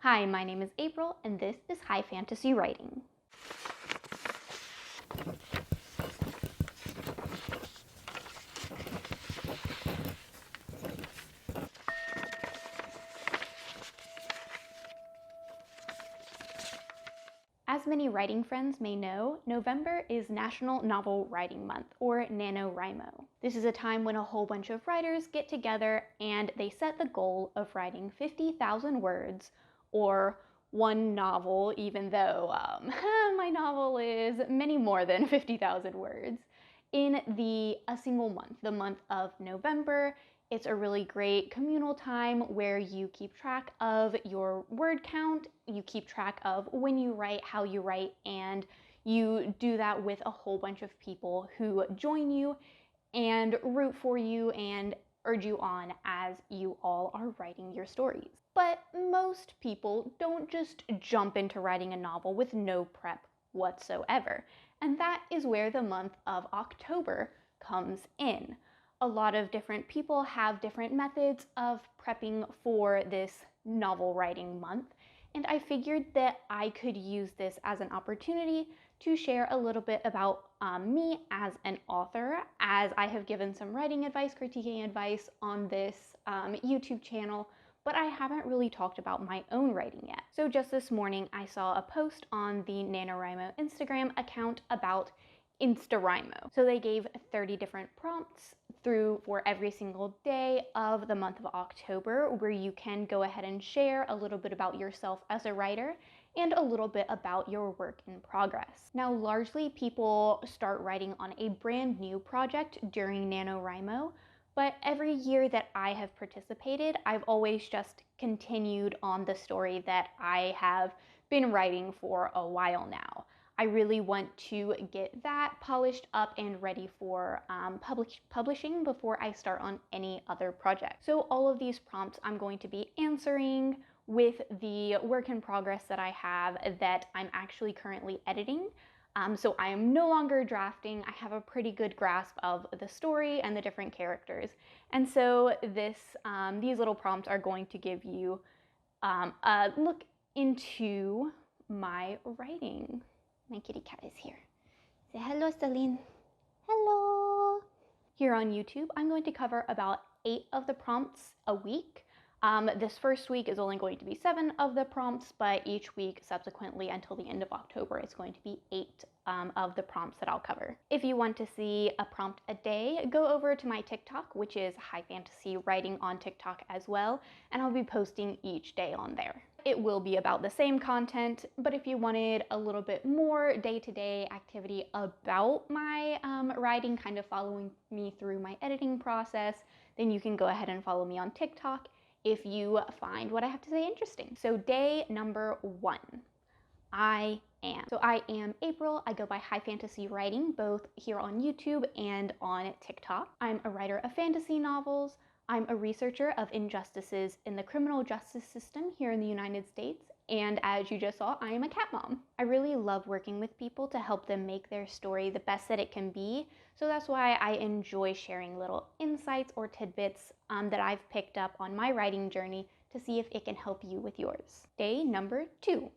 Hi, my name is April, and this is High Fantasy Writing. As many writing friends may know, November is National Novel Writing Month, or NaNoWriMo. This is a time when a whole bunch of writers get together and they set the goal of writing 50,000 words, or one novel, even though my novel is many more than 50,000 words, in a single month, the month of November. It's a really great communal time where you keep track of your word count, you keep track of when you write, how you write, and you do that with a whole bunch of people who join you and root for you and urge you on as you all are writing your stories. But most people don't just jump into writing a novel with no prep whatsoever. And that is where the month of October comes in. A lot of different people have different methods of prepping for this novel writing month, and I figured that I could use this as an opportunity to share a little bit about me as an author, as I have given some writing advice, critiquing advice on this YouTube channel, but I haven't really talked about my own writing yet. So just this morning, I saw a post on the NaNoWriMo Instagram account about InstaWrimo. So they gave 30 different prompts for every single day of the month of October, where you can go ahead and share a little bit about yourself as a writer and a little bit about your work in progress. Now, largely people start writing on a brand new project during NaNoWriMo, but every year that I have participated, I've always just continued on the story that I have been writing for a while now. I really want to get that polished up and ready for publishing before I start on any other project. So all of these prompts I'm going to be answering with the work in progress that I have that I'm actually currently editing. So I am no longer drafting. I have a pretty good grasp of the story and the different characters. And so these little prompts are going to give you a look into my writing. My kitty cat is here. Say hello, Celine. Hello. Here on YouTube, I'm going to cover about 8 of the prompts a week. This first week is only going to be 7 of the prompts, but each week subsequently until the end of October, it's going to be 8 of the prompts that I'll cover. If you want to see a prompt a day, go over to my TikTok, which is High Fantasy Writing on TikTok as well, and I'll be posting each day on there. It will be about the same content, but if you wanted a little bit more day-to-day activity about my writing, kind of following me through my editing process, then you can go ahead and follow me on TikTok if you find what I have to say interesting. So day number 1, I am. So I am April. I go by High Fantasy Writing, both here on YouTube and on TikTok. I'm a writer of fantasy novels. I'm a researcher of injustices in the criminal justice system here in the United States, and as you just saw, I am a cat mom. I really love working with people to help them make their story the best that it can be, so that's why I enjoy sharing little insights or tidbits that I've picked up on my writing journey to see if it can help you with yours. Day number 2.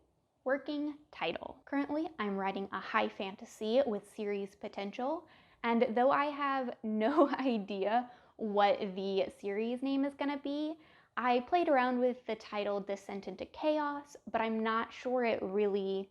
Working title. Currently, I'm writing a high fantasy with series potential, and though I have no idea what the series name is going to be, I played around with the title Descent into Chaos, but I'm not sure it really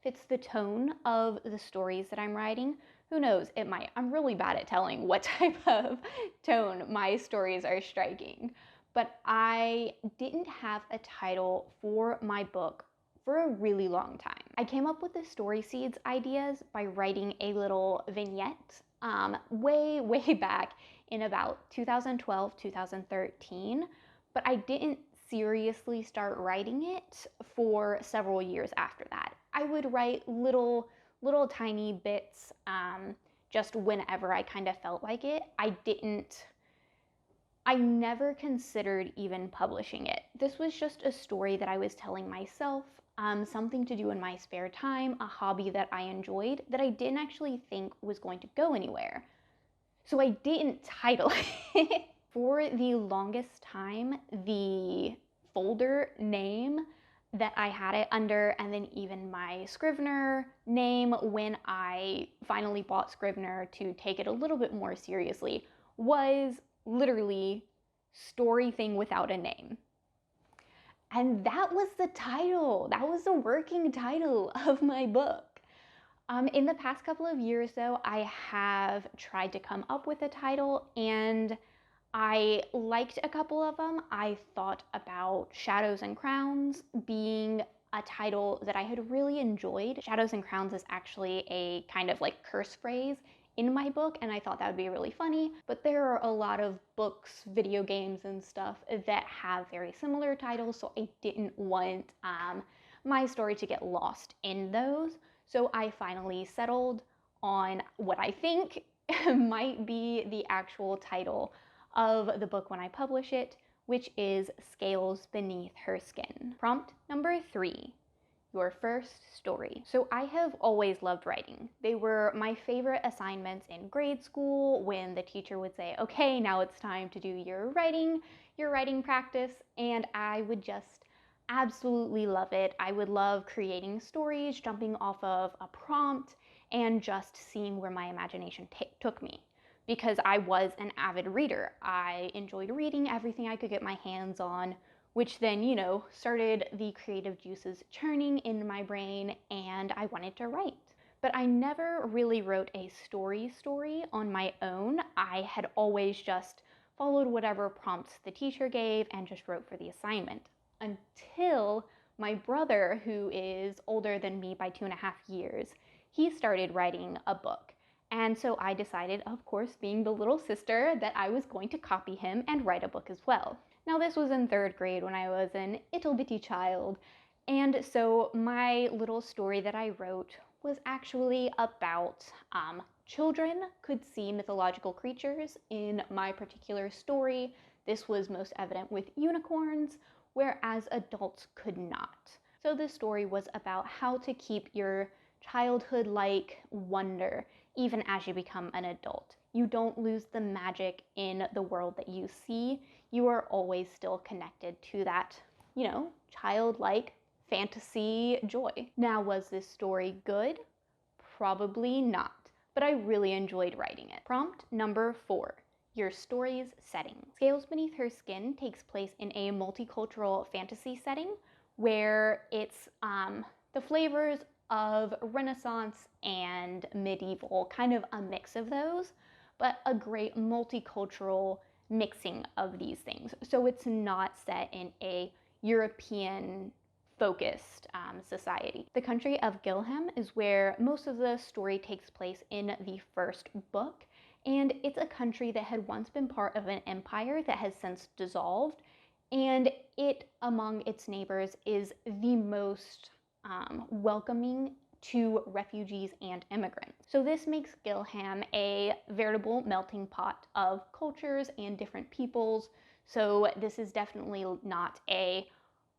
fits the tone of the stories that I'm writing. Who knows, it might. I'm really bad at telling what type of tone my stories are striking. But I didn't have a title for my book for a really long time. I came up with the story seeds ideas by writing a little vignette way back in about 2012, 2013, but I didn't seriously start writing it for several years after that. I would write little tiny bits just whenever I kind of felt like it. I never considered even publishing it. This was just a story that I was telling myself, something to do in my spare time, a hobby that I enjoyed that I didn't actually think was going to go anywhere. So I didn't title it. For the longest time, the folder name that I had it under, and then even my Scrivener name when I finally bought Scrivener to take it a little bit more seriously was literally Story Thing Without a Name. And that was the title. That was the working title of my book. In the past couple of years, though, I have tried to come up with a title, and I liked a couple of them. I thought about Shadows and Crowns being a title that I had really enjoyed. Shadows and Crowns is actually a kind of like curse phrase in my book, and I thought that would be really funny. But there are a lot of books, video games, and stuff that have very similar titles, so I didn't want my story to get lost in those. So I finally settled on what I think might be the actual title of the book when I publish it, which is Scales Beneath Her Skin. Prompt number 3, your first story. So I have always loved writing. They were my favorite assignments in grade school when the teacher would say, okay, now it's time to do your writing practice, and I would just absolutely love it. I would love creating stories, jumping off of a prompt, and just seeing where my imagination took me. Because I was an avid reader. I enjoyed reading everything I could get my hands on, which then, started the creative juices churning in my brain, and I wanted to write. But I never really wrote a story on my own. I had always just followed whatever prompts the teacher gave and just wrote for the assignment. Until my brother, who is older than me by 2.5 years, he started writing a book. And so I decided, of course, being the little sister, that I was going to copy him and write a book as well. Now, this was in 3rd grade when I was an ittle bitty child. And so my little story that I wrote was actually about children could see mythological creatures in my particular story. This was most evident with unicorns, whereas adults could not. So this story was about how to keep your childhood-like wonder even as you become an adult. You don't lose the magic in the world that you see. You are always still connected to that, childlike fantasy joy. Now, was this story good? Probably not, but I really enjoyed writing it. Prompt number 4. Your story's setting. Scales Beneath Her Skin takes place in a multicultural fantasy setting where it's the flavors of Renaissance and medieval, kind of a mix of those, but a great multicultural mixing of these things. So it's not set in a European focused society. The country of Gilham is where most of the story takes place in the first book, and it's a country that had once been part of an empire that has since dissolved, and it, among its neighbors, is the most welcoming to refugees and immigrants. So this makes Gilham a veritable melting pot of cultures and different peoples. So this is definitely not a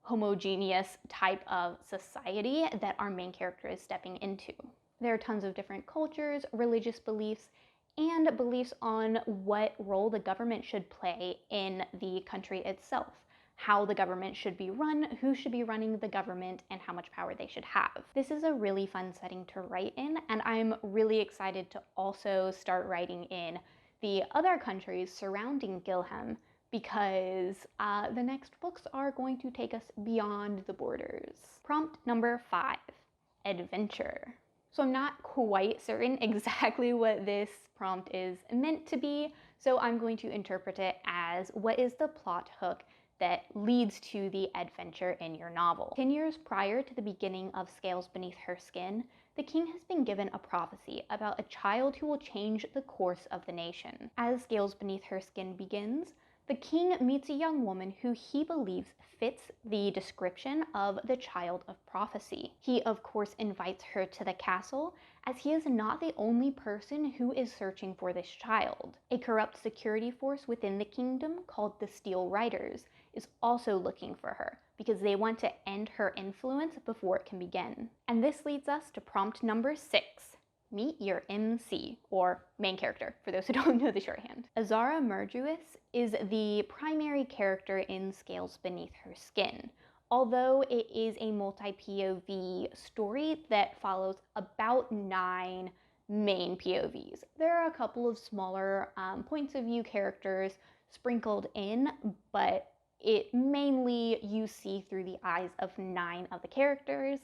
homogeneous type of society that our main character is stepping into. There are tons of different cultures, religious beliefs, and beliefs on what role the government should play in the country itself, how the government should be run, who should be running the government, and how much power they should have. This is a really fun setting to write in, and I'm really excited to also start writing in the other countries surrounding Gilham, because the next books are going to take us beyond the borders. Prompt number 5, adventure. So I'm not quite certain exactly what this prompt is meant to be, so I'm going to interpret it as, what is the plot hook that leads to the adventure in your novel? 10 years prior to the beginning of Scales Beneath Her Skin, the king has been given a prophecy about a child who will change the course of the nation. As Scales Beneath Her Skin begins, the king meets a young woman who he believes fits the description of the child of prophecy. He, of course, invites her to the castle, as he is not the only person who is searching for this child. A corrupt security force within the kingdom called the Steel Riders is also looking for her, because they want to end her influence before it can begin. And this leads us to prompt number 6. Meet your MC, or main character, for those who don't know the shorthand. Azara Merjuis is the primary character in Scales Beneath Her Skin. although it is a multi-POV story that follows about 9 main POVs. There are a couple of smaller points of view characters sprinkled in, but it mainly you see through the eyes of 9 of the characters.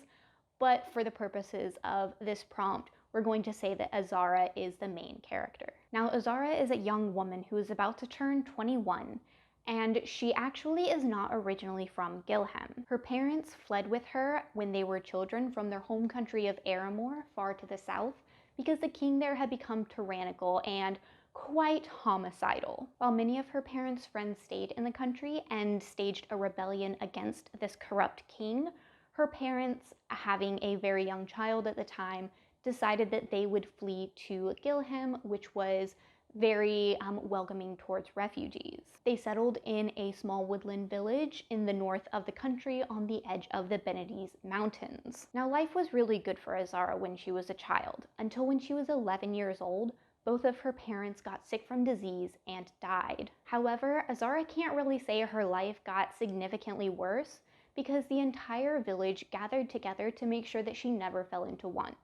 But for the purposes of this prompt, we're going to say that Azara is the main character. Now, Azara is a young woman who is about to turn 21, and she actually is not originally from Gilhem. Her parents fled with her when they were children from their home country of Aramor, far to the south, because the king there had become tyrannical and quite homicidal. While many of her parents' friends stayed in the country and staged a rebellion against this corrupt king, her parents, having a very young child at the time, decided that they would flee to Gilhem, which was very welcoming towards refugees. They settled in a small woodland village in the north of the country on the edge of the Benedese Mountains. Now, life was really good for Azara when she was a child, until when she was 11 years old, both of her parents got sick from disease and died. However, Azara can't really say her life got significantly worse because the entire village gathered together to make sure that she never fell into want.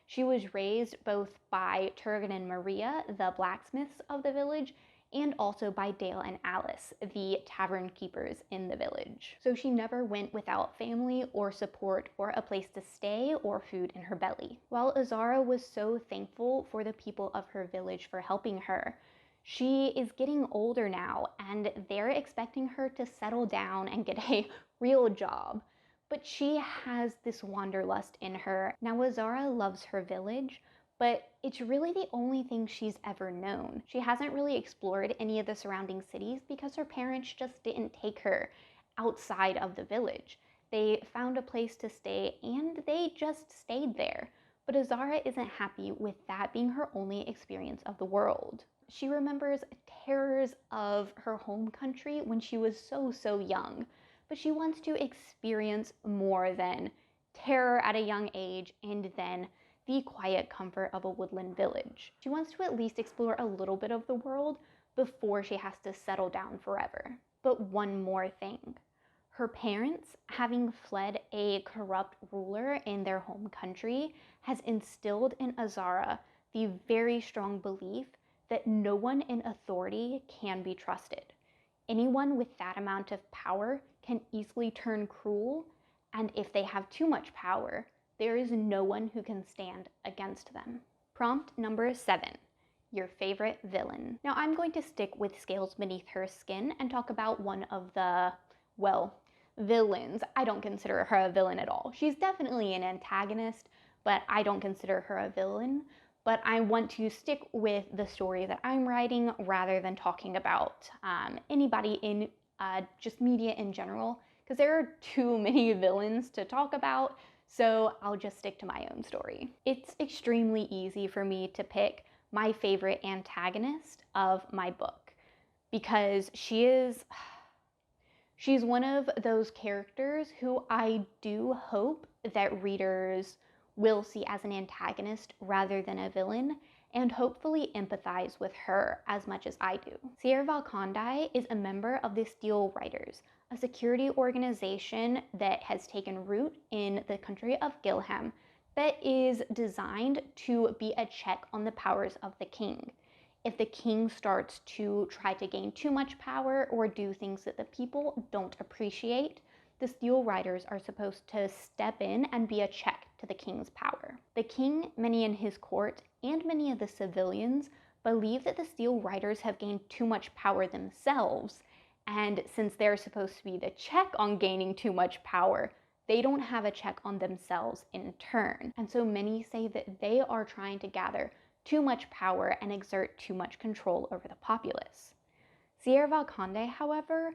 She was raised both by Turgan and Maria, the blacksmiths of the village, and also by Dale and Alice, the tavern keepers in the village. So she never went without family or support or a place to stay or food in her belly. While Azara was so thankful for the people of her village for helping her, she is getting older now and they're expecting her to settle down and get a real job. But she has this wanderlust in her. Now, Azara loves her village, but it's really the only thing she's ever known. She hasn't really explored any of the surrounding cities because her parents just didn't take her outside of the village. They found a place to stay and they just stayed there. But Azara isn't happy with that being her only experience of the world. She remembers terrors of her home country when she was so young. But she wants to experience more than terror at a young age and then the quiet comfort of a woodland village. She wants to at least explore a little bit of the world before she has to settle down forever. But one more thing. Her parents, having fled a corrupt ruler in their home country, has instilled in Azara the very strong belief that no one in authority can be trusted. Anyone with that amount of power can easily turn cruel, and if they have too much power, there is no one who can stand against them. Prompt number 7, your favorite villain. Now I'm going to stick with Scales Beneath Her Skin and talk about one of the, well, villains. I don't consider her a villain at all. She's definitely an antagonist, but I don't consider her a villain. But I want to stick with the story that I'm writing rather than talking about anybody in just media in general, because there are too many villains to talk about, so I'll just stick to my own story. It's extremely easy for me to pick my favorite antagonist of my book, because she's one of those characters who I do hope that readers will see as an antagonist rather than a villain, and hopefully empathize with her as much as I do. Sierra Valcondi is a member of the Steel Riders, a security organization that has taken root in the country of Gilhem that is designed to be a check on the powers of the king. If the king starts to try to gain too much power or do things that the people don't appreciate, the Steel Riders are supposed to step in and be a check to the king's power. The king, many in his court, and many of the civilians believe that the Steel Riders have gained too much power themselves, and since they're supposed to be the check on gaining too much power, they don't have a check on themselves in turn. And so many say that they are trying to gather too much power and exert too much control over the populace. Sierra Valconde, however,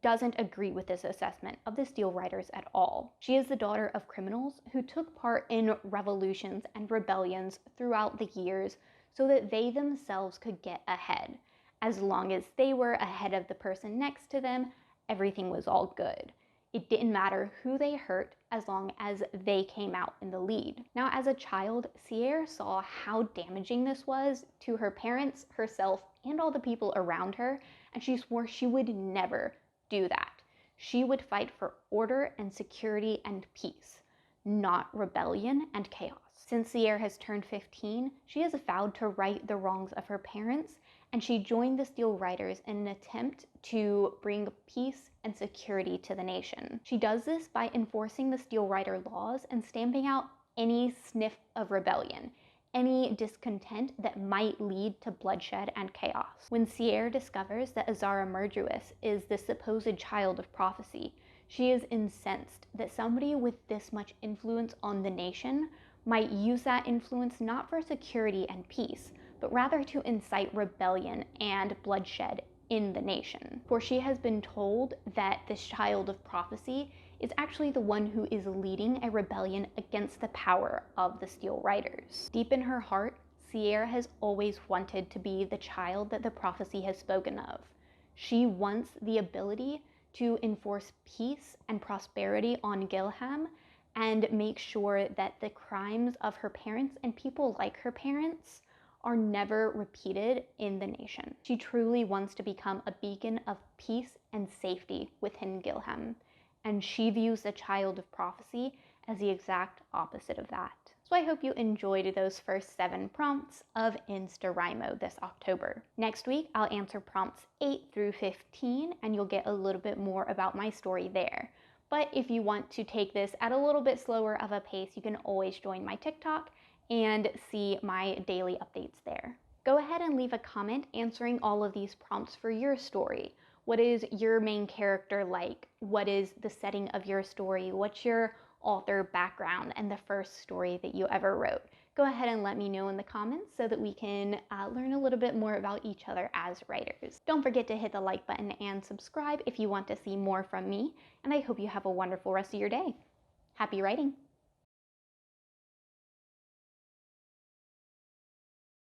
doesn't agree with this assessment of the Steel Riders at all. She is the daughter of criminals who took part in revolutions and rebellions throughout the years so that they themselves could get ahead. As long as they were ahead of the person next to them, everything was all good. It didn't matter who they hurt as long as they came out in the lead. Now, as a child, Sierra saw how damaging this was to her parents, herself, and all the people around her, and she swore she would never do that. She would fight for order and security and peace, not rebellion and chaos. Since Sierra has turned 15, she has vowed to right the wrongs of her parents, and she joined the Steel Riders in an attempt to bring peace and security to the nation. She does this by enforcing the Steel Rider laws and stamping out any sniff of rebellion, any discontent that might lead to bloodshed and chaos. When Sierra discovers that Azara Murderous is the supposed child of prophecy, she is incensed that somebody with this much influence on the nation might use that influence not for security and peace, but rather to incite rebellion and bloodshed in the nation. For she has been told that this child of prophecy is actually the one who is leading a rebellion against the power of the Steel Riders. Deep in her heart, Sierra has always wanted to be the child that the prophecy has spoken of. She wants the ability to enforce peace and prosperity on Gilham and make sure that the crimes of her parents and people like her parents are never repeated in the nation. She truly wants to become a beacon of peace and safety within Gilham, and she views the child of prophecy as the exact opposite of that. So I hope you enjoyed those first 7 prompts of InstaWrimo this October. Next week, I'll answer prompts 8 through 15, and you'll get a little bit more about my story there. But if you want to take this at a little bit slower of a pace, you can always join my TikTok and see my daily updates there. Go ahead and leave a comment answering all of these prompts for your story. What is your main character like? What is the setting of your story? What's your author background and the first story that you ever wrote? Go ahead and let me know in the comments so that we can learn a little bit more about each other as writers. Don't forget to hit the like button and subscribe if you want to see more from me, and I hope you have a wonderful rest of your day. Happy writing!